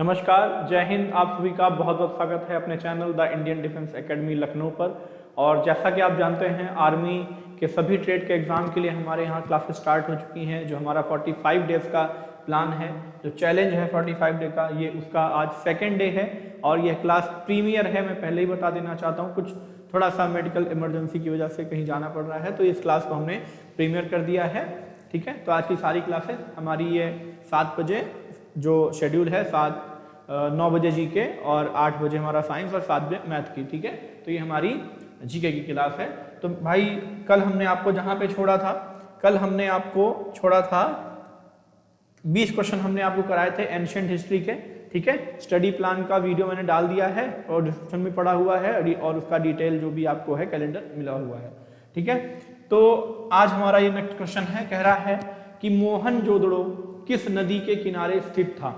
नमस्कार, जय हिंद। आप सभी का बहुत बहुत स्वागत है अपने channel the Indian defence academy Lucknow पर। और जैसा कि आप जानते हैं, आर्मी के सभी ट्रेड के एग्ज़ाम के लिए हमारे यहाँ क्लासेस स्टार्ट हो चुकी हैं। जो हमारा 45 डेज़ का प्लान है, जो चैलेंज है 45 डे का, ये उसका आज सेकेंड डे है और यह क्लास प्रीमियर है। मैं पहले ही बता देना चाहता हूँ, कुछ थोड़ा सा मेडिकल इमरजेंसी की वजह से कहीं जाना पड़ रहा है, तो इस क्लास को हमने प्रीमियर कर दिया है। ठीक है, तो आज की सारी क्लासेस हमारी ये 7 बजे जो शेड्यूल है, 9 बजे जीके और 8 बजे हमारा साइंस और 7 बजे मैथ की। ठीक है, तो ये हमारी जीके की क्लास है। तो भाई कल हमने आपको जहाँ पे छोड़ा था, कल हमने आपको छोड़ा था 20 क्वेश्चन हमने आपको कराए थे एंशिएंट हिस्ट्री के। ठीक है, स्टडी प्लान का वीडियो मैंने डाल दिया है और डिस्क्रिप्शन में पड़ा हुआ है और उसका डिटेल जो भी आपको है कैलेंडर मिला हुआ है। ठीक है, तो आज हमारा ये नेक्स्ट क्वेश्चन है, कह रहा है कि मोहनजोदड़ो किस नदी के किनारे स्थित था।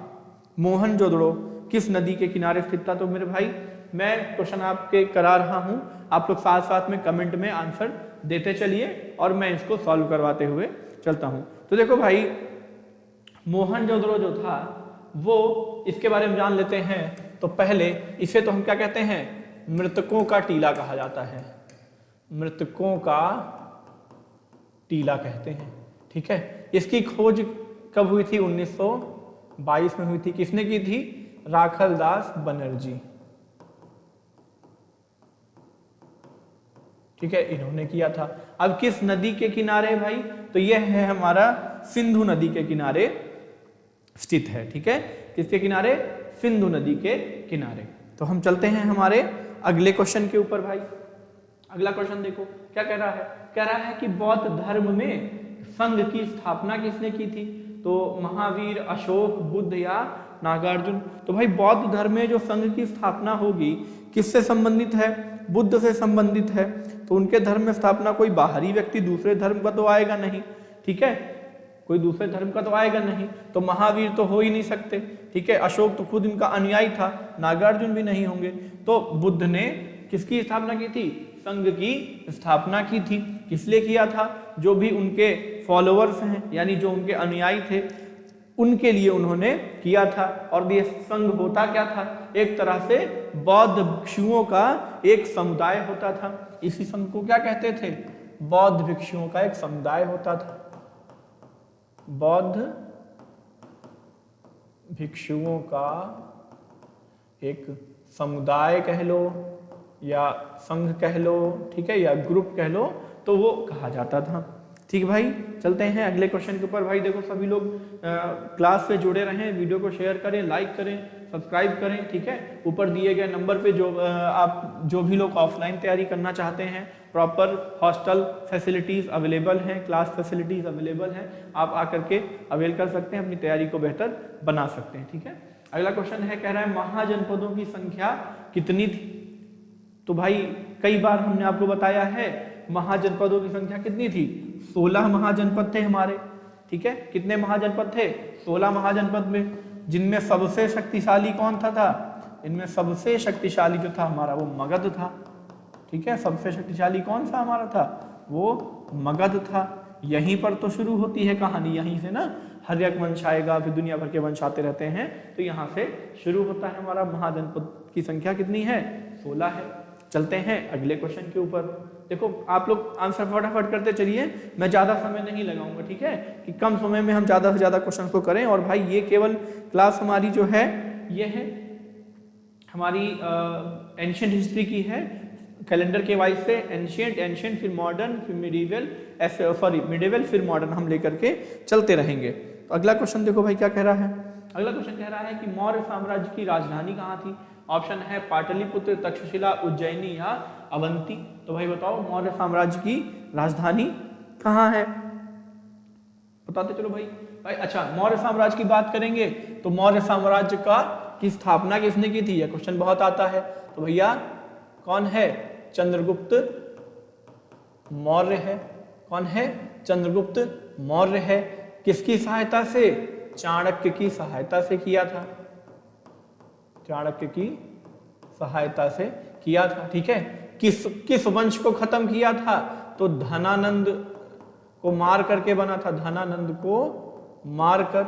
मोहनजोदड़ो किस नदी के किनारे स्थित था। तो मेरे भाई मैं क्वेश्चन आपके करा रहा हूं, आप लोग साथ साथ में कमेंट में आंसर देते चलिए और मैं इसको सॉल्व करवाते हुए चलता हूं। तो देखो भाई, मोहनजोदड़ो जो था वो, इसके बारे में जान लेते हैं। तो पहले इसे तो हम क्या कहते हैं, मृतकों का टीला कहा जाता है। मृतकों का टीला कहते हैं। ठीक है, इसकी खोज कब हुई थी? 1922 में हुई थी। किसने की थी? राखलदास बनर्जी। ठीक है, इन्होंने किया था। अब किस नदी के किनारे भाई? तो यह है हमारा सिंधु नदी के किनारे स्थित है। ठीक है, किसके किनारे? सिंधु नदी के किनारे। तो हम चलते हैं हमारे अगले क्वेश्चन के ऊपर भाई। अगला क्वेश्चन देखो क्या कह रहा है। कह रहा है कि बौद्ध धर्म में संघ की स्थापना किसने की थी? तो महावीर, अशोक, बुद्ध या नागार्जुन। तो भाई बौद्ध धर्म में जो संघ की स्थापना होगी किससे संबंधित है? बुद्ध से संबंधित है। तो उनके धर्म में स्थापना कोई बाहरी व्यक्ति दूसरे धर्म का तो आएगा नहीं। ठीक है, कोई दूसरे धर्म का तो आएगा नहीं, तो महावीर तो हो ही नहीं सकते। ठीक है, अशोक तो खुद इनका अनुयायी था, नागार्जुन भी नहीं होंगे। तो बुद्ध ने किसकी स्थापना की थी? संघ की स्थापना की थी। किस लिए किया था? जो भी उनके फॉलोअर्स हैं, यानी जो उनके अनुयायी थे, उनके लिए उन्होंने किया था। और ये संघ होता क्या था? एक तरह से बौद्ध भिक्षुओं का एक समुदाय होता था। इसी संघ को क्या कहते थे? बौद्ध भिक्षुओं का एक समुदाय होता था। बौद्ध भिक्षुओं का एक समुदाय कह लो या संघ कह लो, ठीक है, या ग्रुप कह लो, तो वो कहा जाता था। ठीक भाई, चलते हैं अगले क्वेश्चन के ऊपर। भाई देखो, सभी लोग क्लास से जुड़े रहें, वीडियो को शेयर करें, लाइक करें, सब्सक्राइब करें। ठीक है, ऊपर दिए गए नंबर पे आप जो भी लोग ऑफलाइन तैयारी करना चाहते हैं, प्रॉपर हॉस्टल फैसिलिटीज़ अवेलेबल हैं, क्लास फैसिलिटीज़ अवेलेबल हैं, आप आकर के अवेल कर सकते हैं, अपनी तैयारी को बेहतर बना सकते हैं। ठीक है, अगला क्वेश्चन है, कह रहा है महाजनपदों की संख्या कितनी थी? तो भाई कई बार हमने आपको बताया है महाजनपदों की संख्या कितनी थी। 16 महाजनपद थे हमारे। ठीक है, कितने महाजनपद थे? 16 महाजनपद में, जिनमें सबसे शक्तिशाली कौन था? इनमें सबसे शक्तिशाली जो था हमारा वो मगध था। ठीक है, सबसे शक्तिशाली कौन सा हमारा था? वो मगध था। यहीं पर तो शुरू होती है कहानी, यहीं से ना हर एक वंश आएगा, फिर दुनिया भर के वंश आते रहते हैं, तो यहाँ से शुरू होता है हमारा। महाजनपद की संख्या कितनी है? 16 है। चलते हैं अगले क्वेश्चन के ऊपर। देखो, आप लोग आंसर फटाफट करते चलिए, मैं ज़्यादा समय नहीं लगाऊंगा। ठीक है, कि कम समय में हम ज़्यादा से ज़्यादा क्वेश्चन को करें। और भाई ये केवल क्लास हमारी जो है, ये है हमारी एंशिएंट हिस्ट्री की है, कैलेंडर के वाइज से एंशिएंट फिर मॉडर्न फिर मिडिवल, मिडिवल फिर मॉडर्न हम लेकर के चलते रहेंगे। तो अगला क्वेश्चन देखो भाई क्या कह रहा है। अगला क्वेश्चन कह रहा है कि मौर्य साम्राज्य की राजधानी कहाँ थी? ऑप्शन है पाटलिपुत्र, तक्षशिला, उज्जैनी या अवंती। तो भाई बताओ, मौर्य साम्राज्य की राजधानी कहाँ है? बताते चलो भाई। अच्छा, मौर्य साम्राज्य की बात करेंगे तो मौर्य साम्राज्य की स्थापना किसने की थी? यह क्वेश्चन बहुत आता है। तो भैया कौन है? चंद्रगुप्त मौर्य है। कौन है? चंद्रगुप्त मौर्य है। किसकी सहायता से? चाणक्य की सहायता से किया था। चाणक्य की सहायता से किया था। ठीक है, किस वंश को खत्म किया था? तो धनानंद को मार करके बना था। धनानंद को मारकर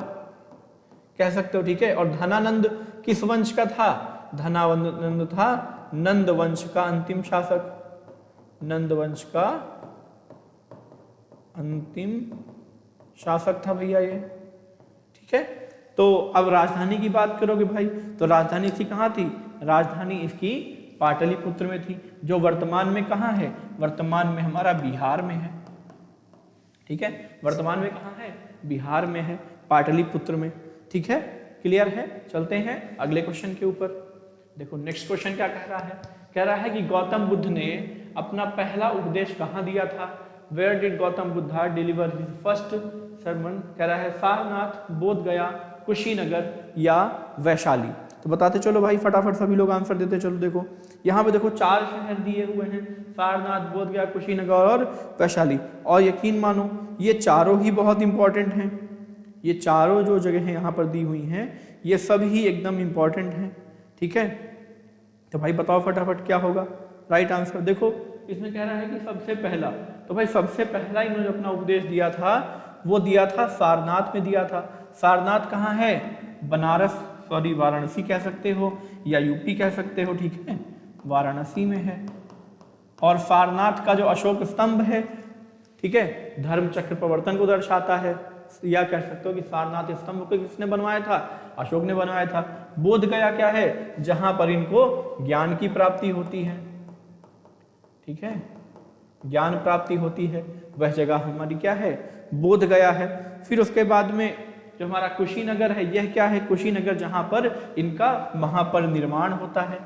कह सकते हो, ठीक है। और धनानंद किस वंश का था? धनानंद था नंद वंश का अंतिम शासक, नंद वंश का अंतिम शासक था भैया ये, ठीक है। तो अब राजधानी की बात करोगे भाई, तो राजधानी थी कहाँ थी? राजधानी इसकी पाटलिपुत्र में थी, जो वर्तमान में कहाँ है? वर्तमान में हमारा बिहार में है, ठीक है। वर्तमान में कहाँ है? बिहार में है, पाटलिपुत्र में, ठीक है। क्लियर है? चलते हैं अगले क्वेश्चन के ऊपर। देखो नेक्स्ट क्वेश्चन क्या कह रहा है? कह रहा है कि गौतम बुद्ध ने अपना पहला उपदेश कहाँ दिया था? Where did Gautam Buddha deliver his first sermon? कह रहा है सारनाथ, बोध गया, कुशीनगर या वैशाली। तो बताते चलो भाई, फटाफट सभी लोग आंसर देते चलो। देखो यहाँ पे देखो 4 शहर दिए हुए हैं, सारनाथ, बोध गया, कुशीनगर और वैशाली। और यकीन मानो ये चारों ही बहुत इंपॉर्टेंट हैं, ये चारों जो जगह यहाँ पर दी हुई हैं ये सब ही एकदम इंपॉर्टेंट हैं, ठीक है। तो भाई बताओ फटाफट क्या होगा राइट आंसर? देखो इसमें कह रहा है कि सबसे पहला, तो भाई सबसे पहला इन्होंने अपना उपदेश दिया था, वो दिया था सारनाथ में दिया था। सारनाथ कहाँ है? बनारस, सॉरी वाराणसी कह सकते हो या यूपी कह सकते हो, ठीक है, वाराणसी में है। और सारनाथ का जो अशोक स्तंभ है, ठीक है, धर्म चक्र प्रवर्तन को दर्शाता है, या कह सकते हो कि सारनाथ स्तंभ को किसने बनवाया था? अशोक ने बनवाया था। बोध गया क्या है? जहां पर इनको ज्ञान की प्राप्ति होती है, ठीक है, ज्ञान प्राप्ति होती है, वह जगह हमारी क्या है? बोध गया है। फिर उसके बाद में जो हमारा कुशीनगर है, यह क्या है? कुशीनगर जहां पर इनका महापरिनिर्वाण होता है,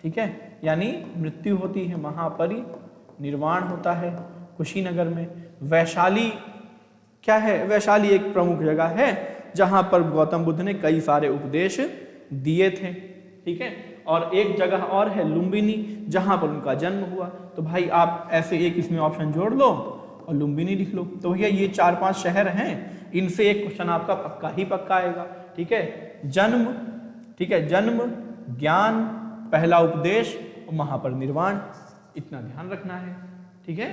ठीक है, यानी मृत्यु होती है, महापरिनिर्वाण होता है कुशीनगर में। वैशाली क्या है? वैशाली एक प्रमुख जगह है जहां पर गौतम बुद्ध ने कई सारे उपदेश दिए थे, ठीक है। और एक जगह और है लुम्बिनी, जहां पर उनका जन्म हुआ। तो भाई आप ऐसे एक इसमें ऑप्शन जोड़ लो और लुम्बिनी लिख लो। तो भैया ये 4-5 शहर हैं, इनसे एक क्वेश्चन आपका पक्का ही पक्का आएगा, ठीक है। जन्म, ठीक है, जन्म, ज्ञान, पहला उपदेश और महापरिनिर्वाण, इतना ध्यान रखना है, ठीक है।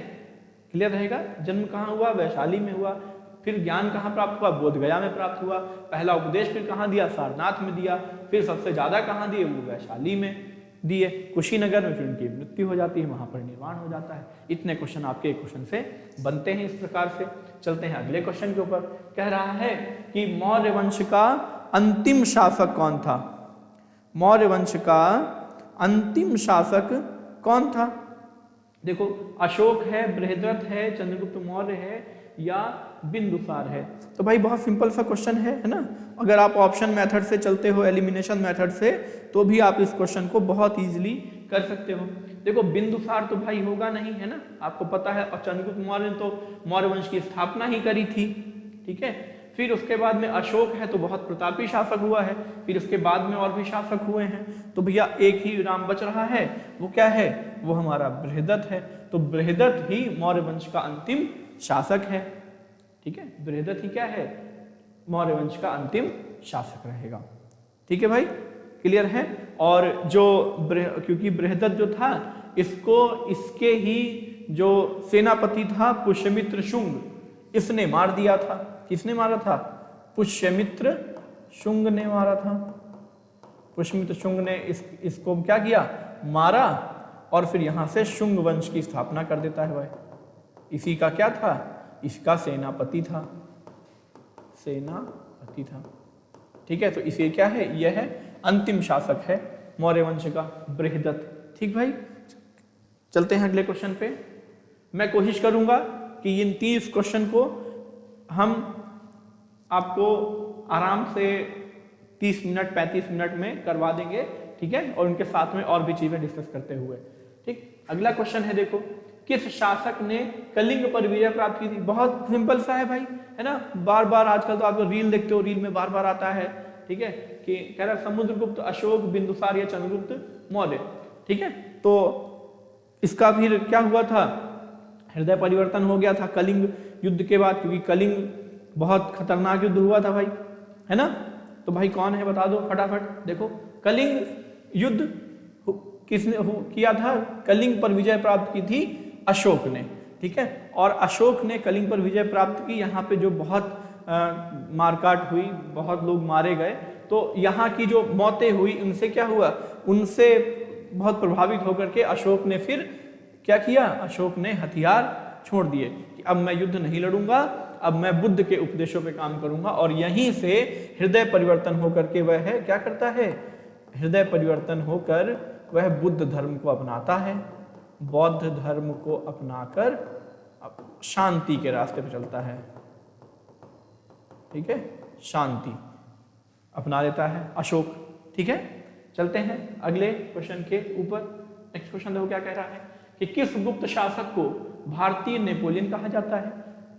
क्लियर रहेगा? जन्म कहाँ हुआ? वैशाली में हुआ। फिर ज्ञान कहाँ प्राप्त हुआ? बोध गया में प्राप्त हुआ। पहला उपदेश फिर कहाँ दिया? सारनाथ में दिया। फिर सबसे ज्यादा कहाँ दिए? वो वैशाली में दिए। कुशीनगर में फिर उनकी मृत्यु हो जाती है, वहां पर निर्वाण हो जाता है। इतने क्वेश्चन आपके एक क्वेश्चन से बनते हैं इस प्रकार से। चलते हैं अगले क्वेश्चन के ऊपर। कह रहा है कि मौर्य वंश का अंतिम शासक कौन था? मौर्य वंश का अंतिम शासक कौन था? देखो अशोक है, बृहद्रथ है, चंद्रगुप्त मौर्य है या बिंदुसार है। तो भाई बहुत सिंपल सा क्वेश्चन है ना। अगर आप ऑप्शन मेथड से चलते हो, एलिमिनेशन मेथड से, तो भी आप इस क्वेश्चन को बहुत इजीली कर सकते हो। देखो बिंदुसार तो भाई होगा नहीं, है ना, आपको पता है। और चंद्रगुप्त मौर्य ने तो मौर्य वंश की स्थापना ही करी थी, ठीक है। फिर उसके बाद में अशोक है, तो बहुत प्रतापी शासक हुआ है। फिर उसके बाद में और भी शासक हुए हैं। तो भैया एक ही नाम बच रहा है, वो क्या है? वो हमारा बृहद्रथ है। तो बृहद्रथ ही मौर्य वंश का अंतिम शासक है, ठीक है। बृहद्रथ ही क्या है? मौर्य वंश का अंतिम शासक रहेगा, ठीक है भाई, क्लियर है। और जो क्योंकि बृहद्रथ जो था, इसको इसके ही जो सेनापति था पुष्यमित्र शुंग, इसने मार दिया था। किसने मारा था? पुष्यमित्र शुंग ने मारा था। पुष्यमित्र शुंग ने इसको क्या किया? मारा। और फिर यहां से शुंग वंश की स्थापना कर देता है भाई। इसी का क्या था? इसका सेनापति था, सेनापति था, ठीक है। तो इसे क्या है? यह है अंतिम शासक है मौर्य वंश का बृहद्रथ, ठीक भाई। चलते हैं अगले क्वेश्चन पे। मैं कोशिश करूंगा कि इन 30 क्वेश्चन को हम आपको आराम से 30 मिनट 35 मिनट में करवा देंगे, ठीक है। और उनके साथ में और भी चीजें डिस्कस करते हुए, ठीक। अगला क्वेश्चन है, देखो किस शासक ने कलिंग पर विजय प्राप्त की थी? बहुत सिंपल सा है भाई, है ना। बार बार आजकल तो आप रील देखते हो, रील में बार बार आता है, ठीक है, कि कह रहा समुद्रगुप्त, अशोक, बिंदुसार या चंद्रगुप्त मौर्य, ठीक है। तो इसका फिर क्या हुआ था? हृदय परिवर्तन हो गया था कलिंग युद्ध के बाद, क्योंकि कलिंग बहुत खतरनाक युद्ध हुआ था भाई, है ना। तो भाई कौन है बता दो फटाफट। देखो कलिंग युद्ध किसने किया था? कलिंग पर विजय प्राप्त की थी अशोक ने, ठीक है। और अशोक ने कलिंग पर विजय प्राप्त की। यहाँ पे जो बहुत मारकाट हुई, बहुत लोग मारे गए। तो यहाँ की जो मौतें हुई उनसे क्या हुआ, उनसे बहुत प्रभावित होकर के अशोक ने फिर क्या किया, अशोक ने हथियार छोड़ दिए कि अब मैं युद्ध नहीं लड़ूंगा, अब मैं बुद्ध के उपदेशों पे काम करूंगा। और यहीं से हृदय परिवर्तन होकर के वह क्या करता है, हृदय परिवर्तन होकर वह बुद्ध धर्म को अपनाता है, बौद्ध धर्म को अपनाकर शांति के रास्ते पे चलता है। ठीक है, शांति अपना लेता है अशोक। ठीक है, चलते हैं अगले क्वेश्चन के ऊपर। नेक्स्ट क्वेश्चन देखो क्या कह रहा है कि किस गुप्त शासक को भारतीय नेपोलियन कहा जाता है।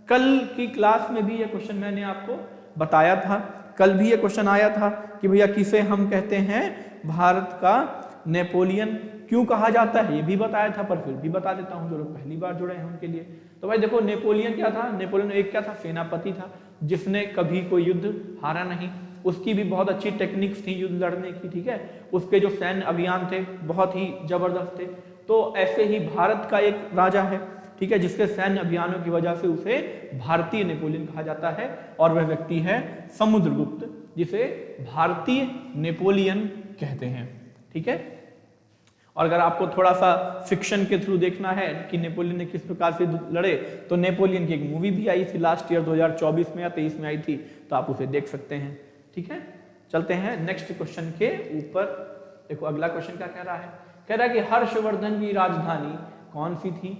कल की क्लास में भी यह क्वेश्चन मैंने आपको बताया था, कल भी यह क्वेश्चन आया था कि भैया किसे हम कहते हैं भारत का नेपोलियन क्यों कहा जाता है, ये भी बताया था, पर फिर भी बता देता हूं जो लोग पहली बार जुड़े हैं उनके लिए। तो भाई देखो नेपोलियन क्या था, नेपोलियन एक क्या था, सेनापति था जिसने कभी कोई युद्ध हारा नहीं, उसकी भी बहुत अच्छी टेक्निक्स थी युद्ध लड़ने की। ठीक है, उसके जो सैन्य अभियान थे बहुत ही जबरदस्त थे। तो ऐसे ही भारत का एक राजा है, ठीक है, जिसके सैन्य अभियानों की वजह से उसे भारतीय नेपोलियन कहा जाता है, और वह व्यक्ति है समुद्रगुप्त, जिसे भारतीय नेपोलियन कहते हैं। ठीक है, और अगर आपको थोड़ा सा फिक्शन के थ्रू देखना है कि नेपोलियन ने किस प्रकार से लड़े, तो नेपोलियन की एक मूवी भी आई थी लास्ट ईयर 2024 में या 23 में आई थी, तो आप उसे देख सकते हैं। ठीक है, चलते हैं नेक्स्ट क्वेश्चन के ऊपर। देखो अगला क्वेश्चन क्या कह रहा है, कह रहा है कि हर्षवर्धन की राजधानी कौन सी थी।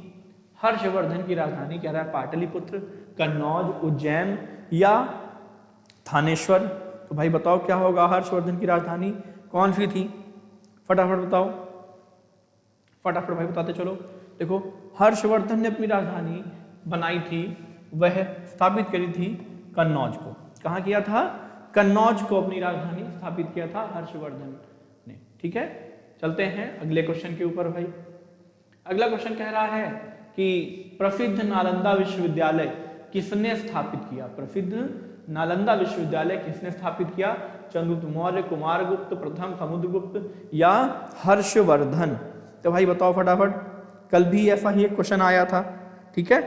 हर्षवर्धन की राजधानी कह रहा है पाटलिपुत्र, कन्नौज, उज्जैन या थानेश्वर। तो भाई बताओ क्या होगा, हर्षवर्धन की राजधानी कौन सी थी, फटाफट बताओ, फटाफट भाई बताते चलो। देखो हर्षवर्धन ने अपनी राजधानी बनाई थी, वह स्थापित करी थी कन्नौज को। कहाँ किया था, कन्नौज को अपनी राजधानी स्थापित किया था हर्षवर्धन ने। ठीक है, चलते हैं अगले क्वेश्चन के ऊपर भाई। अगला क्वेश्चन कह रहा है कि प्रसिद्ध नालंदा विश्वविद्यालय किसने स्थापित किया। प्रसिद्ध नालंदा विश्वविद्यालय किसने स्थापित किया, चंद्रगुप्त मौर्य, कुमारगुप्त प्रथम, समुद्रगुप्त या हर्षवर्धन। तो भाई बताओ फटाफट, कल भी ऐसा ही एक क्वेश्चन आया था। ठीक है,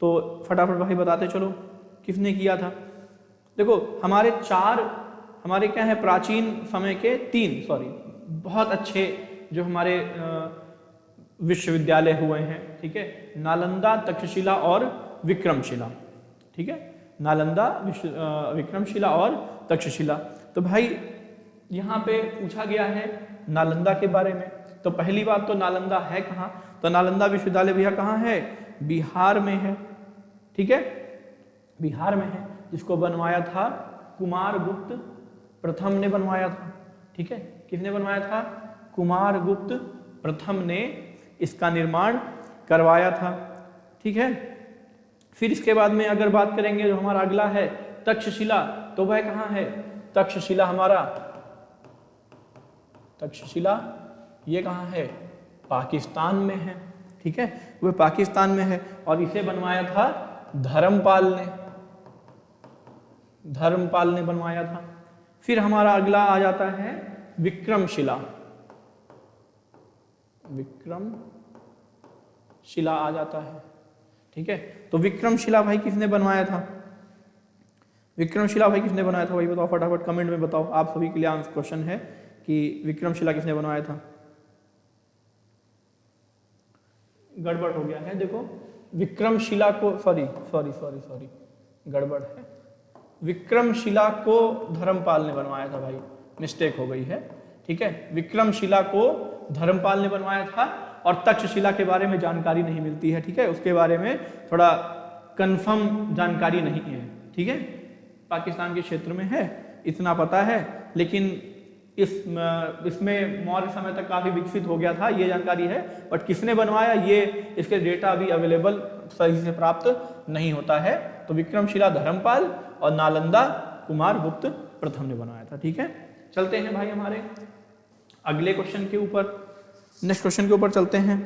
तो फटाफट भाई बताते चलो किसने किया था। देखो हमारे क्या है, प्राचीन समय के बहुत अच्छे जो हमारे विश्वविद्यालय हुए हैं। ठीक है, नालंदा, तक्षशिला और विक्रमशिला। ठीक है, नालंदा, विक्रमशिला और तक्षशिला। तो भाई यहाँ पे पूछा गया है नालंदा के बारे में। तो पहली बात तो नालंदा है कहाँ, तो नालंदा विश्वविद्यालय भैया कहाँ है, बिहार में है। ठीक है, बिहार में है, जिसको बनवाया था कुमारगुप्त प्रथम ने बनवाया था। ठीक है, किसने बनवाया था, कुमारगुप्त प्रथम ने इसका निर्माण करवाया था। ठीक है, फिर इसके बाद में अगर बात करेंगे जो हमारा अगला है तक्षशिला, तो वह कहाँ है, तक्षशिला हमारा, तक्षशिला ये कहाँ है, पाकिस्तान में है। ठीक है, वह पाकिस्तान में है और इसे बनवाया था धर्मपाल ने बनवाया था। फिर हमारा अगला आ जाता है विक्रमशिला। विक्रमशिला आ जाता है। ठीक है, तो विक्रमशिला भाई किसने बनवाया था, विक्रमशिला भाई किसने बनाया था, भाई बताओ फटाफट कमेंट में बताओ। आप सभी के लिए आंसर क्वेश्चन है कि विक्रमशिला किसने बनवाया था। गड़बड़ हो गया है, देखो विक्रमशिला को सॉरी गड़बड़ है, विक्रमशिला को धर्मपाल ने बनवाया था भाई, मिस्टेक हो गई है। ठीक है, विक्रमशिला को धर्मपाल ने बनवाया था और तक्षशिला के बारे में जानकारी नहीं मिलती है। ठीक है, उसके बारे में थोड़ा कंफर्म जानकारी नहीं है। ठीक है, पाकिस्तान के क्षेत्र में है इतना पता है, लेकिन इसमें मौर्य समय तक काफी विकसित हो गया था, ये जानकारी है, बट किसने बनवाया ये इसके डेटा अभी अवेलेबल सही से प्राप्त नहीं होता है। तो विक्रमशिला धर्मपाल और नालंदा कुमारगुप्त प्रथम ने बनाया था। ठीक है, चलते हैं भाई हमारे अगले क्वेश्चन के ऊपर, नेक्स्ट क्वेश्चन के ऊपर चलते हैं।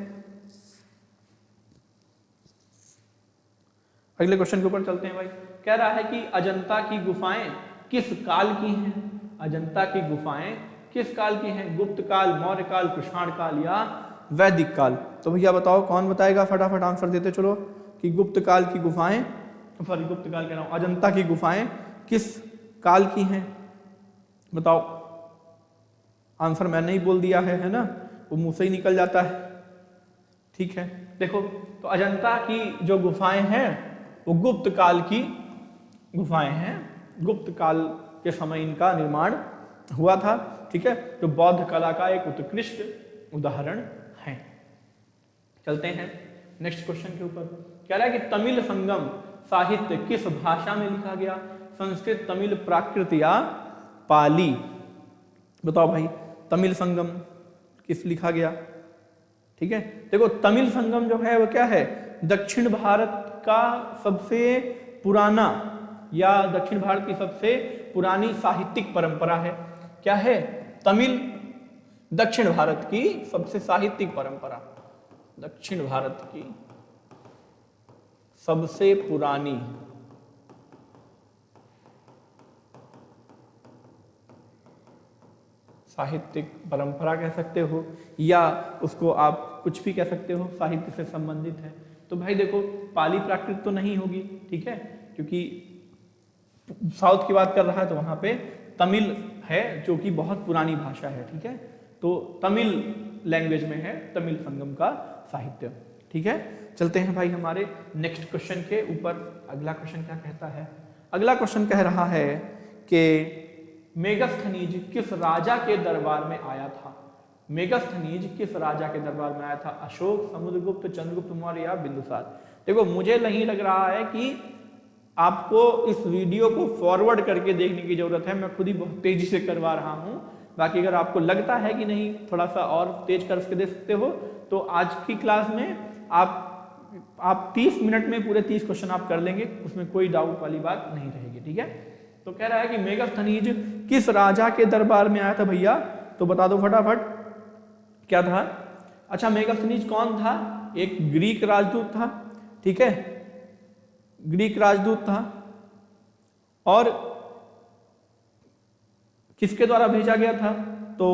अगले क्वेश्चन के ऊपर चलते हैं भाई। कह रहा है कि अजंता की गुफाएं किस काल की हैं, अजंता की गुफाएं किस काल की हैं, गुप्त काल, मौर्य काल, कुषाण काल या वैदिक काल। तो भैया बताओ कौन बताएगा, फटाफट आंसर देते चलो कि गुप्त काल की गुफाएं सॉरी गुप्त काल कह रहा हूं, अजंता की गुफाएं किस काल की हैं? बताओ। आंसर मैंने ही बोल दिया है ना, वो मुंह से ही निकल जाता है। ठीक है, देखो तो अजंता की जो गुफाएं हैं वो गुप्त काल की गुफाएं हैं, गुप्त काल के समय इनका निर्माण हुआ था। ठीक है, जो बौद्ध कला का एक उत्कृष्ट उदाहरण है। चलते हैं नेक्स्ट क्वेश्चन के ऊपर। कह रहा है कि तमिल संगम साहित्य किस भाषा में लिखा गया? संस्कृत, तमिल, प्राकृत या पाली? बताओ भाई, तमिल संगम किस लिखा गया? ठीक है, देखो तमिल संगम जो है वो क्या है, दक्षिण भारत का सबसे पुराना या दक्षिण भारत की सबसे पुरानी साहित्यिक परंपरा है। क्या है? तमिल दक्षिण भारत की सबसे साहित्यिक परंपरा, दक्षिण भारत की सबसे पुरानी साहित्यिक परंपरा कह सकते हो, या उसको आप कुछ भी कह सकते हो, साहित्य से संबंधित है। तो भाई देखो पाली प्राकृत तो नहीं होगी, ठीक है, क्योंकि साउथ की बात कर रहा है तो वहां पे तमिल है जो कि बहुत पुरानी भाषा है। ठीक है, तो तमिल लैंग्वेज में है तमिल संगम का साहित्य। ठीक है, चलते हैं भाई हमारे नेक्स्ट क्वेश्चन के ऊपर। अगला क्वेश्चन क्या कहता है? अगला क्वेश्चन कह रहा है कि मेगस्थनीज किस राजा के दरबार में आया था? मेगस्थनीज किस राजा के दरबार में आया था? अशोक, समुद्रगुप्त, चंद्रगुप्त मौर्य या बिंदुसार? देखो मुझे नहीं लग रहा है कि आपको इस वीडियो को फॉरवर्ड करके देखने की जरूरत है, मैं खुद ही बहुत तेजी से करवा रहा हूं। बाकी अगर आपको लगता है कि नहीं थोड़ा सा और तेज करके दे सकते हो तो आज की क्लास में आप 30 मिनट में पूरे 30 क्वेश्चन आप कर लेंगे, उसमें कोई डाउट वाली बात नहीं रहेगी। ठीक है, तो कह रहा है कि मेगस्थनीज किस राजा के दरबार में आया था भैया? तो बता दो फटाफट, क्या था? अच्छा, मेगस्थनीज कौन था? एक ग्रीक राजदूत था। ठीक है, ग्रीक राजदूत था, और किसके द्वारा भेजा गया था? तो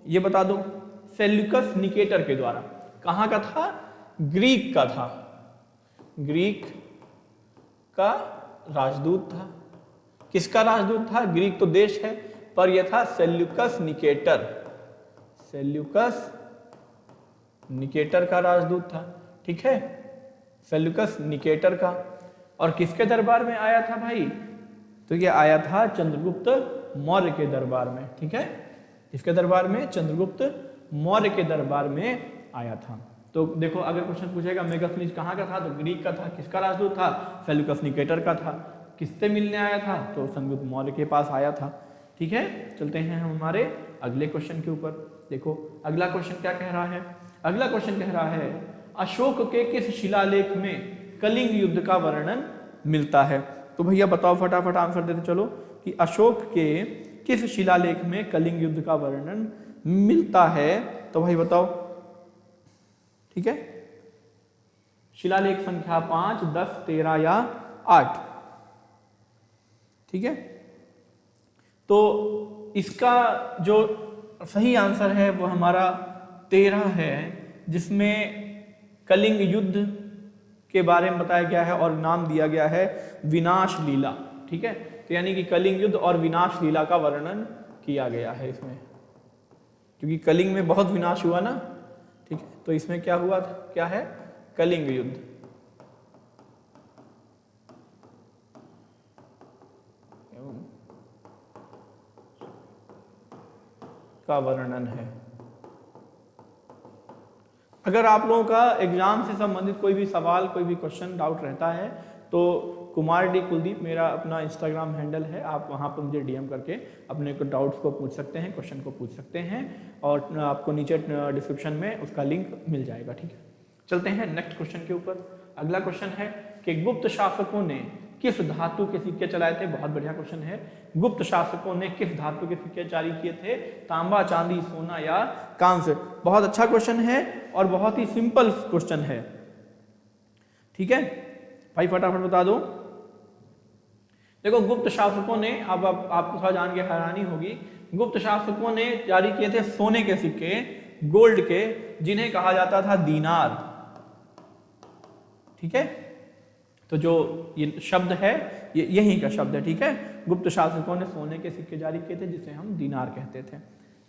ये बता दो, सेल्यूकस निकेटर के द्वारा। कहां का था? ग्रीक का था, ग्रीक का राजदूत था। किसका राजदूत था? ग्रीक तो देश है, पर यह था सेल्यूकस निकेटर, सेल्यूकस निकेटर का राजदूत था। ठीक है, सेल्यूकस निकेटर का। और किसके दरबार में आया था भाई? तो ये आया था चंद्रगुप्त मौर्य के दरबार में। ठीक है, किसके दरबार में? चंद्रगुप्त मौर्य के दरबार में आया था। तो देखो अगर क्वेश्चन पूछेगा मेगस्थनीज कहाँ का था, तो ग्रीक का था। किसका राजदूत था? सेल्यूकस निकेटर का था। किससे मिलने आया था? तो चंद्रगुप्त मौर्य के पास आया था। ठीक है, चलते हैं हम हमारे अगले क्वेश्चन के ऊपर। देखो अगला क्वेश्चन क्या कह रहा है? अगला क्वेश्चन कह रहा है अशोक के किस शिलालेख में कलिंग युद्ध का वर्णन मिलता है? तो भैया बताओ फटाफट आंसर देते चलो कि अशोक के किस शिलालेख में कलिंग युद्ध का वर्णन मिलता है? तो भाई बताओ। ठीक है, शिलालेख संख्या 5, 10, 13 या 8? ठीक है, तो इसका जो सही आंसर है वो हमारा 13 है, जिसमें कलिंग युद्ध के बारे में बताया गया है और नाम दिया गया है विनाश लीला। ठीक है, तो यानी कि कलिंग युद्ध और विनाश लीला का वर्णन किया गया है इसमें, क्योंकि कलिंग में बहुत विनाश हुआ ना। ठीक है, तो इसमें क्या हुआ था? क्या है? कलिंग युद्ध का वर्णन है। अगर आप लोगों का एग्जाम से संबंधित कोई भी सवाल, कोई भी क्वेश्चन, डाउट रहता है तो कुमार डी कुलदीप मेरा अपना इंस्टाग्राम हैंडल है, आप वहाँ पर मुझे डीएम करके अपने को डाउट्स को पूछ सकते हैं, क्वेश्चन को पूछ सकते हैं, और आपको नीचे डिस्क्रिप्शन में उसका लिंक मिल जाएगा। ठीक है, चलते हैं नेक्स्ट क्वेश्चन के ऊपर। अगला क्वेश्चन है कि गुप्त शासकों ने किस धातु के सिक्के चलाए थे? बहुत बढ़िया क्वेश्चन है। गुप्त शासकों ने किस धातु के सिक्के जारी किए थे? तांबा, चांदी, सोना या कांस्य? बहुत अच्छा क्वेश्चन है और बहुत ही सिंपल क्वेश्चन है। ठीक है भाई, फटाफट बता दो। देखो गुप्त शासकों ने, अब आपको थोड़ा जान के हैरानी होगी, गुप्त शासकों ने जारी किए थे सोने के सिक्के, गोल्ड के, जिन्हें कहा जाता था दीनार। ठीक है, तो जो ये शब्द है ये यहीं का शब्द है, ठीक है। गुप्त शासकों ने सोने के सिक्के जारी किए थे जिसे हम दिनार कहते थे।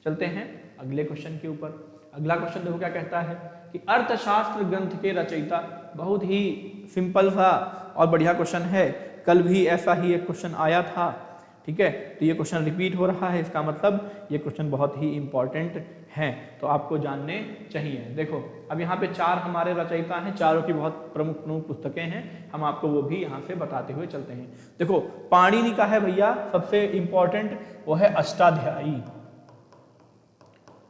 चलते हैं अगले क्वेश्चन के ऊपर। अगला क्वेश्चन देखो क्या कहता है कि अर्थशास्त्र ग्रंथ के रचयिता, बहुत ही सिंपल सा और बढ़िया क्वेश्चन है, कल भी ऐसा ही एक क्वेश्चन आया था, ठीक है। तो ये क्वेश्चन रिपीट हो रहा है, इसका मतलब ये क्वेश्चन बहुत ही इंपॉर्टेंट हैं, तो आपको जानने चाहिए। देखो अब यहाँ पे 4 हमारे रचयिता हैं, चारों की बहुत प्रमुख प्रमुख पुस्तकें हैं, हम आपको वो भी यहाँ से बताते हुए चलते हैं। देखो पाणिनि का है भैया सबसे इंपॉर्टेंट, वो है अष्टाध्यायी।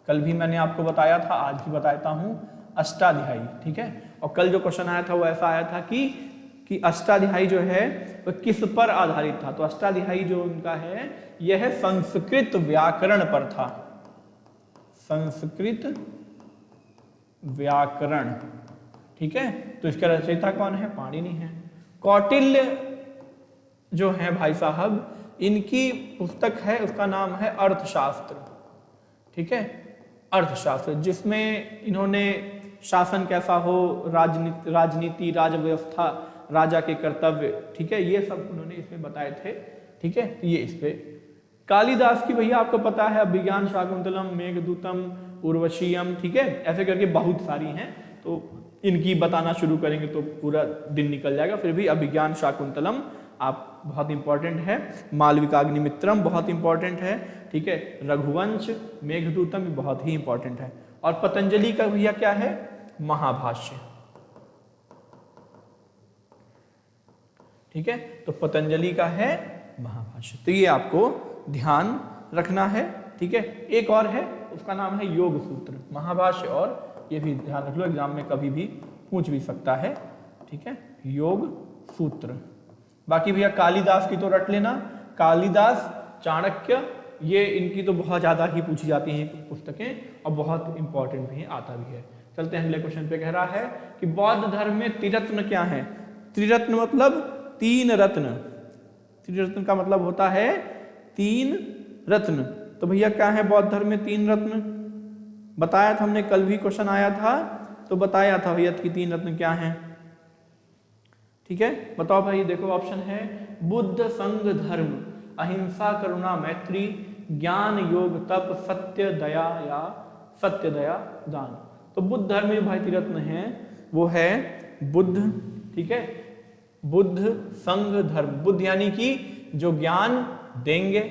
कल भी मैंने आपको बताया था, आज भी बताता हूँ, अष्टाध्यायी, ठीक है। और कल जो क्वेश्चन आया था वो ऐसा आया था कि अष्टाध्यायी जो है वो किस पर आधारित था। तो अष्टाध्यायी जो उनका है यह संस्कृत व्याकरण पर था, संस्कृत व्याकरण, ठीक है। तो इसका रचयिता कौन है? पाणिनि है। कौटिल्य जो है भाई साहब, इनकी पुस्तक है, उसका नाम है अर्थशास्त्र, ठीक है, अर्थशास्त्र, जिसमें इन्होंने शासन कैसा हो, राजनीति, राजव्यवस्था, राजा के कर्तव्य, ठीक है, ये सब उन्होंने इसमें बताए थे, ठीक है। ये इस पे कालिदास की भैया आपको पता है अभिज्ञान शाकुंतलम, मेघदूतम, उर्वशीयम, ठीक है, ऐसे करके बहुत सारी हैं, तो इनकी बताना शुरू करेंगे तो पूरा दिन निकल जाएगा। फिर भी अभिज्ञान शाकुंतलम आप बहुत इंपॉर्टेंट है, मालविकाग्निमित्रम बहुत इंपॉर्टेंट है, ठीक है, रघुवंश, मेघदूतम बहुत ही इंपॉर्टेंट है। और पतंजलि का भैया क्या है? महाभाष्य, ठीक है। तो पतंजलि का है महाभाष्य, तो ये आपको ध्यान रखना है, ठीक है। एक और है, उसका नाम है योग सूत्र, महाभाष्य, और ये भी ध्यान रख लो, एग्जाम में कभी भी पूछ भी सकता है, ठीक है, योग सूत्र। बाकी भैया कालिदास की तो रट लेना, कालिदास, चाणक्य, ये इनकी तो बहुत ज्यादा ही पूछी जाती हैं पुस्तकें और बहुत इंपॉर्टेंट भी आता भी है। चलते हैं अगले क्वेश्चन पे। कह रहा है कि बौद्ध धर्म में त्रिरत्न क्या है? त्रिरत्न मतलब 3 रत्न, त्रिरत्न का मतलब होता है 3 रत्न। तो भैया क्या है बौद्ध धर्म में 3 रत्न? बताया था हमने, कल भी क्वेश्चन आया था तो बताया था भैया कि 3 रत्न क्या हैं, ठीक है। बताओ भाई, देखो ऑप्शन है बुद्ध, संघ, धर्म, अहिंसा, करुणा, मैत्री, ज्ञान, योग, तप, सत्य, दया या सत्य, दया, दान। तो बुद्ध धर्म में भाई त्रिरत्न है, वो है बुद्ध, ठीक है, बुद्ध, संघ, धर्म। बुद्ध यानी कि जो ज्ञान देंगे,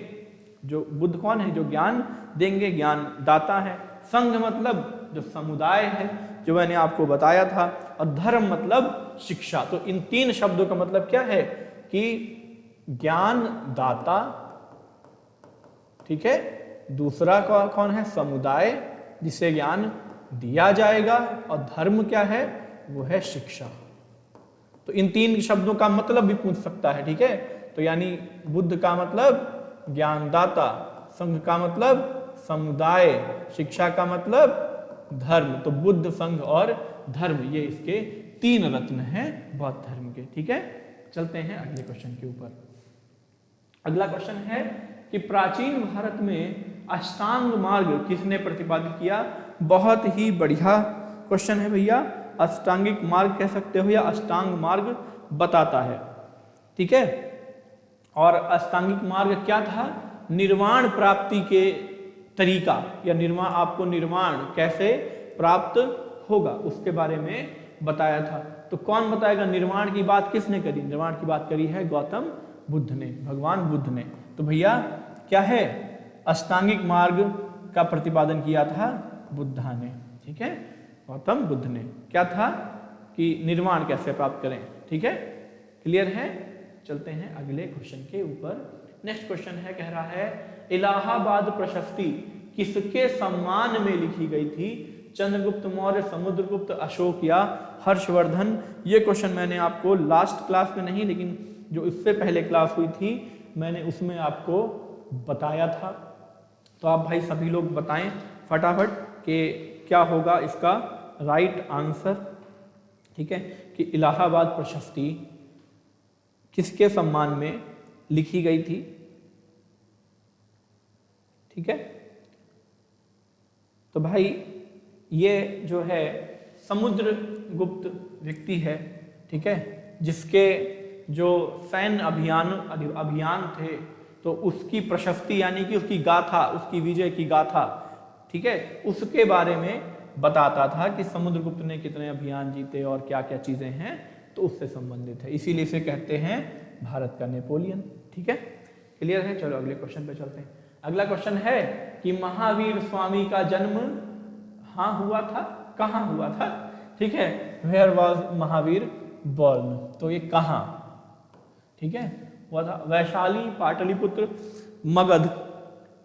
जो बुद्ध कौन है? जो ज्ञान देंगे, ज्ञान दाता है। संघ मतलब जो समुदाय है, जो मैंने आपको बताया था, और धर्म मतलब शिक्षा। तो इन 3 शब्दों का मतलब क्या है कि ज्ञान दाता, ठीक है, दूसरा कौन है? समुदाय जिसे ज्ञान दिया जाएगा, और धर्म क्या है? वो है शिक्षा। तो इन 3 शब्दों का मतलब भी पूछ सकता है, ठीक है। तो यानी बुद्ध का मतलब ज्ञानदाता, संघ का मतलब समुदाय, शिक्षा का मतलब धर्म। तो बुद्ध, संघ और धर्म ये इसके 3 रत्न हैं बौद्ध धर्म के, ठीक है। चलते हैं अगले क्वेश्चन के ऊपर। अगला क्वेश्चन है कि प्राचीन भारत में अष्टांग मार्ग किसने प्रतिपादित किया? बहुत ही बढ़िया क्वेश्चन है भैया। अष्टांगिक मार्ग कह सकते हो या अष्टांग मार्ग बताता है, ठीक है। और अष्टांगिक मार्ग क्या था? निर्वाण प्राप्ति के तरीका, या आपको निर्वाण कैसे प्राप्त होगा उसके बारे में बताया था। तो कौन बताएगा? निर्वाण की बात किसने करी? निर्वाण की बात करी है गौतम बुद्ध ने, भगवान बुद्ध ने। तो भैया क्या है? अष्टांगिक मार्ग का प्रतिपादन किया था बुद्धा ने, ठीक है, गौतम बुद्ध ने। क्या था कि निर्वाण कैसे प्राप्त करें, ठीक है, क्लियर है। चलते हैं अगले क्वेश्चन के ऊपर। नेक्स्ट क्वेश्चन है, कह रहा है इलाहाबाद प्रशस्ति किसके सम्मान में लिखी गई थी? चंद्रगुप्त मौर्य, समुद्रगुप्त, अशोक या हर्षवर्धन? ये क्वेश्चन मैंने आपको लास्ट क्लास में नहीं, लेकिन जो इससे पहले क्लास हुई थी मैंने उसमें आपको बताया था। तो आप भाई सभी लोग बताएं फटाफट कि क्या होगा इसका राइट आंसर, ठीक है, कि इलाहाबाद प्रशस्ति किसके सम्मान में लिखी गई थी, ठीक है। तो भाई ये जो है समुद्रगुप्त व्यक्ति है, ठीक है, जिसके जो सैन्य अभियान थे, तो उसकी प्रशस्ति यानी कि उसकी गाथा, उसकी विजय की गाथा, ठीक है, उसके बारे में बताता था कि समुद्रगुप्त ने कितने अभियान जीते और क्या क्या चीजें हैं, तो उससे संबंधित है, इसीलिए इसे कहते हैं भारत का नेपोलियन। ठीक है, क्लियर है। चलो अगले क्वेश्चन पे चलते हैं। अगला क्वेश्चन है कि महावीर स्वामी का जन्म हाँ हुआ था, कहाँ हुआ था? ठीक है, वेयर वॉज महावीर बॉर्न, तो ये कहाँ, ठीक है, हुआ था? वैशाली, पाटलिपुत्र, मगध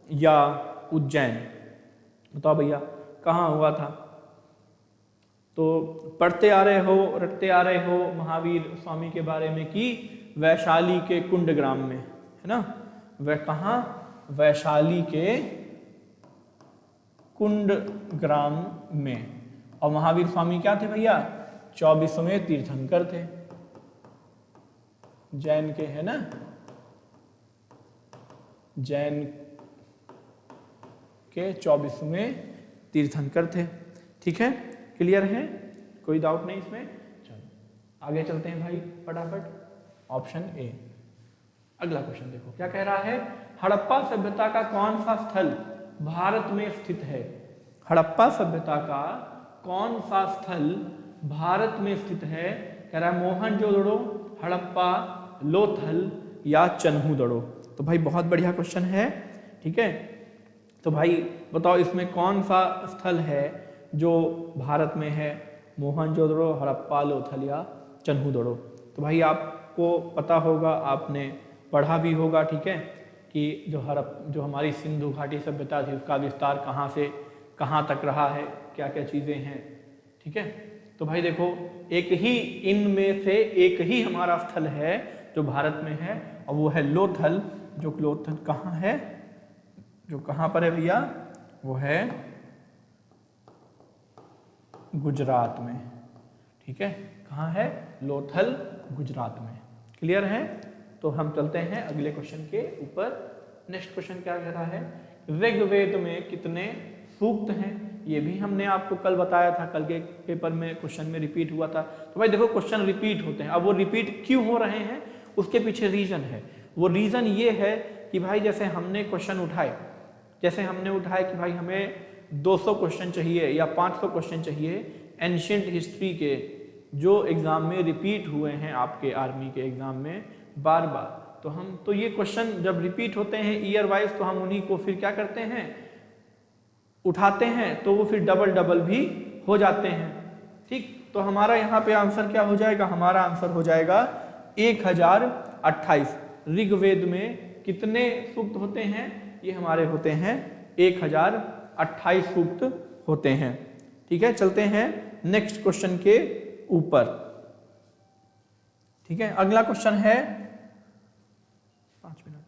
या उज्जैन? बताओ भैया कहाँ हुआ था? तो पढ़ते आ रहे हो, रटते आ रहे हो महावीर स्वामी के बारे में कि वैशाली के कुंडग्राम में, है ना? वह कहाँ? वैशाली के कुंडग्राम में। और महावीर स्वामी क्या थे भैया? 24वें तीर्थंकर थे, जैन के, है ना? जैन के 24वें तीर्थंकर थे। ठीक है, क्लियर है, कोई डाउट नहीं इसमें? चलो आगे चलते हैं भाई फटाफट। ऑप्शन ए, अगला क्वेश्चन देखो क्या कह रहा है। हड़प्पा सभ्यता का कौन सा स्थल भारत में स्थित है? हड़प्पा सभ्यता का कौन सा स्थल भारत में स्थित है? कह रहा है मोहनजोदड़ो, हड़प्पा, लोथल या चन्हूदड़ो। तो भाई बहुत बढ़िया क्वेश्चन है। ठीक है, तो भाई बताओ इसमें कौन सा स्थल है जो भारत में है? मोहनजोदड़ो, हड़प्पा, लोथल या चन्हूदड़ो? तो भाई आपको पता होगा, आपने पढ़ा भी होगा, ठीक है, कि जो हमारी सिंधु घाटी सभ्यता थी उसका विस्तार कहाँ से कहाँ तक रहा है, क्या क्या चीज़ें हैं। ठीक है, तो भाई देखो एक ही इनमें से एक ही हमारा स्थल है जो भारत में है, और वो है लोथल। जो लोथल कहाँ है? जो कहाँ पर है भैया? वो है गुजरात में। ठीक है, कहाँ है? लोथल, गुजरात में। क्लियर है? तो हम चलते हैं अगले क्वेश्चन के ऊपर। नेक्स्ट क्वेश्चन क्या कह रहा है? ऋग्वेद में कितने सूक्त हैं? ये भी हमने आपको कल बताया था, कल के पेपर में क्वेश्चन में रिपीट हुआ था। तो भाई देखो क्वेश्चन रिपीट होते हैं, अब वो रिपीट क्यों हो रहे हैं उसके पीछे रीजन है। वो रीजन ये है कि भाई जैसे हमने क्वेश्चन उठाए, कि भाई हमें 200 क्वेश्चन चाहिए या 500 क्वेश्चन चाहिए एंशिएंट हिस्ट्री के, जो एग्जाम में रिपीट हुए हैं, आपके आर्मी के एग्जाम में बार बार। तो ये क्वेश्चन जब रिपीट होते हैं ईयर वाइज, तो हम उन्हीं को फिर क्या करते हैं, उठाते हैं, तो वो फिर डबल डबल भी हो जाते हैं। ठीक, तो हमारा यहाँ पे आंसर क्या हो जाएगा? हमारा आंसर हो जाएगा 1028। ऋग्वेद में कितने सूक्त होते हैं? ये हमारे होते हैं 1028 सूक्त होते हैं। ठीक है, चलते हैं नेक्स्ट क्वेश्चन के ऊपर। ठीक है, अगला क्वेश्चन है 5 मिनट।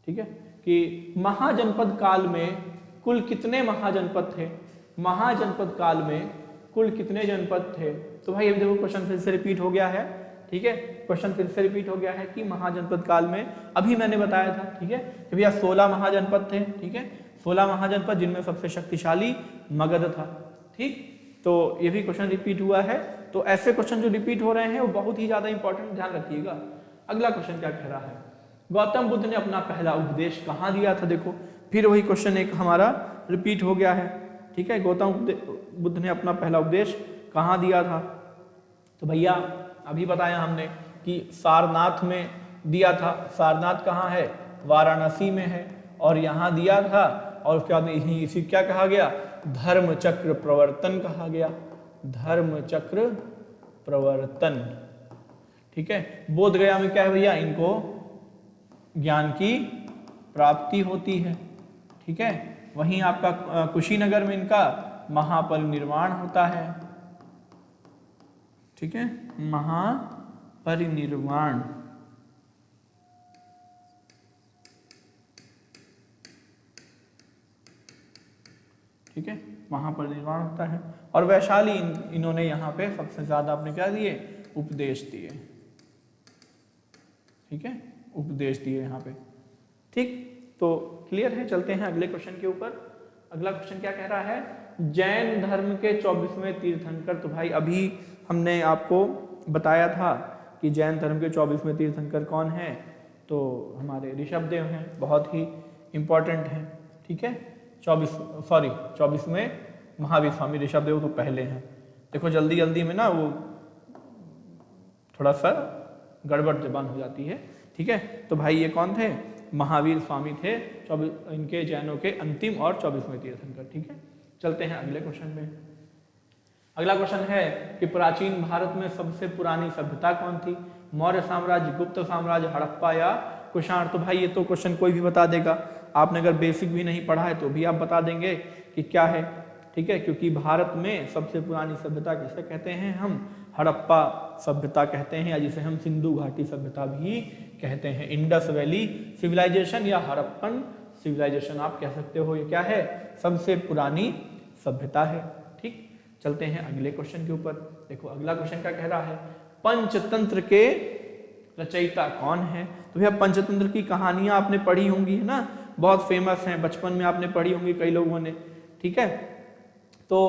ठीक है, कि महाजनपद काल में कुल कितने महाजनपद थे? महाजनपद काल में कुल कितने जनपद थे? तो भाई अभी देखो क्वेश्चन फिर से रिपीट हो गया है। ठीक है, क्वेश्चन फिर से रिपीट हो गया है कि महाजनपद काल में, अभी मैंने बताया था, ठीक है, कि भैया 16 महाजनपद थे। ठीक है, 16 महाजनपद, जिनमें सबसे शक्तिशाली मगध था। ठीक, तो ये भी क्वेश्चन रिपीट हुआ है। तो ऐसे क्वेश्चन जो रिपीट हो रहे हैं वो बहुत ही ज्यादा इंपॉर्टेंट, ध्यान रखिएगा। अगला क्वेश्चन क्या कह रहा है? गौतम बुद्ध ने अपना पहला उपदेश कहाँ दिया था? देखो फिर वही क्वेश्चन एक हमारा रिपीट हो गया है। ठीक है, गौतम बुद्ध ने अपना पहला उपदेश कहाँ दिया था? तो भैया अभी बताया हमने कि सारनाथ में दिया था। सारनाथ कहाँ है? वाराणसी में है, और यहाँ दिया था। और उसके बाद इसी क्या कहा गया? धर्म चक्र प्रवर्तन कहा गया, धर्म चक्र प्रवर्तन। ठीक है, बोध गया में क्या है भैया? इनको ज्ञान की प्राप्ति होती है। ठीक है, वहीं आपका कुशीनगर में इनका महापरिनिर्वाण होता है। ठीक है, महापरिनिर्वाण। ठीक है, महापरिनिर्वाण होता है। और वैशाली इन्होंने यहाँ पे सबसे ज्यादा अपने क्या दिए? उपदेश दिए। ठीक है, उपदेश दिए यहाँ पे। ठीक, तो क्लियर है। चलते हैं अगले क्वेश्चन के ऊपर। अगला क्वेश्चन क्या कह रहा है? जैन धर्म के 24वें तीर्थंकर। तो भाई अभी हमने आपको बताया था कि जैन धर्म के 24वें तीर्थंकर कौन हैं, तो हमारे ऋषभदेव हैं, बहुत ही इम्पोर्टेंट हैं, ठीक है। 24वें महावीर स्वामी ऋषभदेव तो पहले हैं। देखो जल्दी जल्दी में ना वो थोड़ा सा गड़बड़ जबान हो जाती है, ठीक है। तो भाई ये कौन थे, महावीर स्वामी थे, इनके जैनों के अंतिम और 24वें तीर्थंकर, ठीक है। चलते हैं अगले क्वेश्चन में। अगला क्वेश्चन है कि प्राचीन भारत में सबसे पुरानी सभ्यता कौन थी, मौर्य साम्राज्य, गुप्त साम्राज्य, हड़प्पा या कुषाण। तो भाई ये तो क्वेश्चन कोई भी बता देगा, आपने अगर बेसिक भी नहीं पढ़ा है तो भी आप बता देंगे कि क्या है, ठीक है। क्योंकि भारत में सबसे पुरानी सभ्यता किसे कहते हैं, हम हड़प्पा सभ्यता कहते हैं, या जिसे हम सिंधु घाटी सभ्यता भी कहते हैं। इंडस वैली सिविलाइजेशन या हड़प्पन सिविलाइजेशन आप कह सकते हो, ये क्या है, सबसे पुरानी सभ्यता है, ठीक। चलते हैं अगले क्वेश्चन के ऊपर। देखो अगला क्वेश्चन क्या कह रहा है, पंचतंत्र के रचयिता कौन है। तो भैया पंचतंत्र की कहानियां आपने पढ़ी होंगी, है ना, बहुत फेमस हैं, बचपन में आपने पढ़ी होंगी कई लोगों ने, ठीक है। तो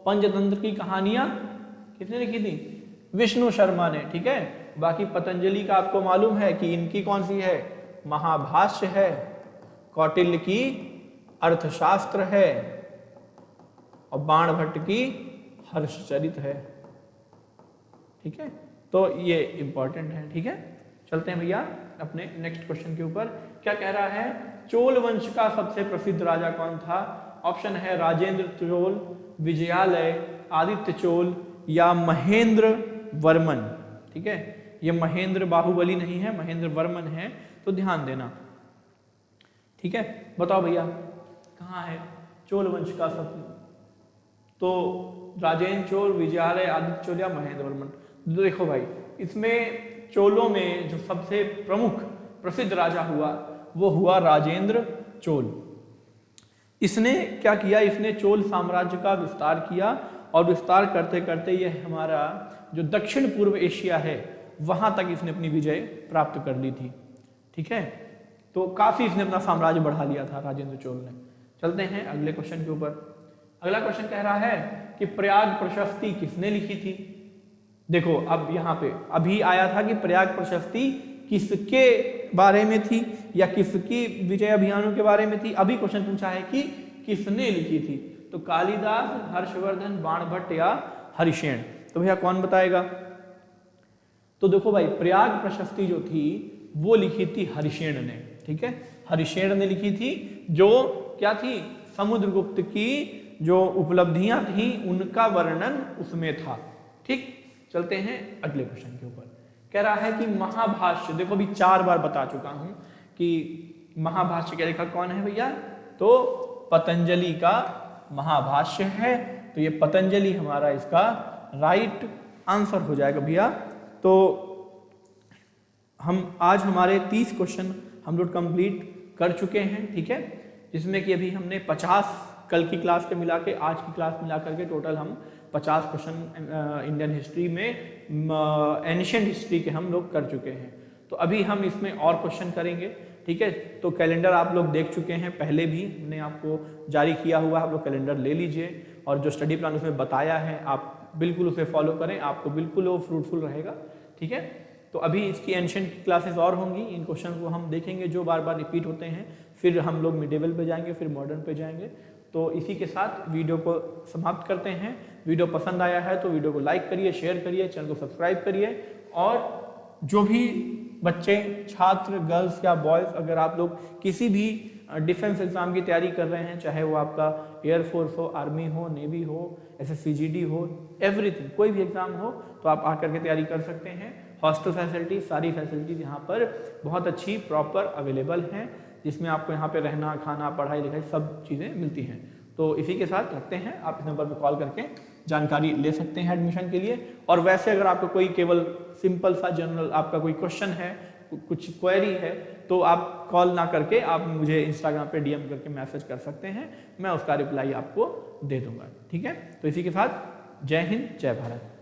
पंचतंत्र की कहानियां किसने लिखी थी, विष्णु शर्मा ने, ठीक है। बाकी पतंजलि का आपको मालूम है कि इनकी कौन सी है, महाभाष्य है, कौटिल्य की अर्थशास्त्र है और बाणभट्ट की हर्षचरित है, ठीक है। तो ये इंपॉर्टेंट है, ठीक है। चलते हैं भैया अपने नेक्स्ट क्वेश्चन के ऊपर। क्या कह रहा है, चोल वंश का सबसे प्रसिद्ध राजा कौन था। ऑप्शन है राजेंद्र चोल, विजयालय, आदित्य चोल या महेंद्र वर्मन, ठीक है। ये महेंद्र बाहुबली नहीं है, महेंद्र वर्मन है, तो ध्यान देना, ठीक है। बताओ भैया कहाँ है चोल वंश का सब, तो राजेंद्र चोल, विजयालय, आदित्य चोल या महेंद्र वर्मन। देखो भाई इसमें चोलों में जो सबसे प्रमुख प्रसिद्ध राजा हुआ वो हुआ राजेंद्र चोल। इसने क्या किया, इसने चोल साम्राज्य का विस्तार किया और विस्तार करते करते यह हमारा जो दक्षिण पूर्व एशिया है वहां तक इसने अपनी विजय प्राप्त कर ली थी, ठीक है। तो काफी इसने अपना साम्राज्य बढ़ा लिया था राजेंद्र चोल ने। चलते हैं अगले क्वेश्चन के ऊपर। अगला क्वेश्चन कह रहा है कि प्रयाग प्रशस्ति किसने लिखी थी। देखो अब यहाँ पे अभी आया था कि प्रयाग प्रशस्ति किसके बारे में थी या किसकी विजय अभियानों के बारे में थी। अभी क्वेश्चन पूछा है कि किसने लिखी थी, तो कालिदास, हर्षवर्धन, बाणभट्ट या हरिशेन। तो भैया कौन बताएगा। तो देखो भाई प्रयाग प्रशस्ति जो थी वो लिखी थी हरिशेन ने, ठीक है। हरिशेन ने लिखी थी, जो क्या थी, समुद्रगुप्त की जो उपलब्धियां थी उनका वर्णन उसमें था, ठीक। चलते हैं अगले क्वेश्चन के ऊपर। कह रहा है कि महाभाष्य, देखो अभी 4 बार बता चुका हूं कि महाभाष्य क्या लिखा कौन है भैया, तो पतंजलि का महाभाष्य है। तो ये पतंजलि हमारा इसका राइट आंसर हो जाएगा भैया। तो हम आज हमारे 30 क्वेश्चन हम लोग कंप्लीट कर चुके हैं, ठीक है। जिसमें कि अभी हमने 50 कल की क्लास के मिला के, आज की क्लास मिला करके टोटल हम 50 क्वेश्चन इंडियन हिस्ट्री में, एंशिएंट हिस्ट्री के हम लोग कर चुके हैं। तो अभी हम इसमें और क्वेश्चन करेंगे, ठीक है। तो कैलेंडर आप लोग देख चुके हैं, पहले भी हमने आपको जारी किया हुआ, आप लोग कैलेंडर ले लीजिए और जो स्टडी प्लान उसमें बताया है आप बिल्कुल उसे फॉलो करें, आपको बिल्कुल वो फ्रूटफुल रहेगा, ठीक है। तो अभी इसकी एंशिएंट क्लासेस और होंगी, इन क्वेश्चन को हम देखेंगे जो बार बार रिपीट होते हैं, फिर हम लोग मिडिवल पे जाएंगे, फिर मॉडर्न पे जाएंगे। तो इसी के साथ वीडियो को समाप्त करते हैं। वीडियो पसंद आया है तो वीडियो को लाइक करिए, शेयर करिए, चैनल को सब्सक्राइब करिए। और जो भी बच्चे, छात्र, गर्ल्स या बॉयज़, अगर आप लोग किसी भी डिफेंस एग्जाम की तैयारी कर रहे हैं, चाहे वो आपका एयरफोर्स हो, आर्मी हो, नेवी हो, SSCGD हो, एवरीथिंग, कोई भी एग्जाम हो, तो आप आकर के तैयारी कर सकते हैं। हॉस्टल फैसिलिटी, सारी फैसिलिटीज यहाँ पर बहुत अच्छी प्रॉपर अवेलेबल हैं, जिसमें आपको यहाँ पे रहना, खाना, पढ़ाई लिखाई सब चीज़ें मिलती हैं। तो इसी के साथ रखते हैं, आप इस नंबर पर कॉल करके जानकारी ले सकते हैं एडमिशन के लिए। और वैसे अगर आपको कोई केवल सिंपल सा जनरल आपका कोई क्वेश्चन है, कुछ क्वेरी है, तो आप कॉल ना करके आप मुझे इंस्टाग्राम पे DM करके मैसेज कर सकते हैं, मैं उसका रिप्लाई आपको दे दूंगा, ठीक है। तो इसी के साथ जय हिंद, जय भारत।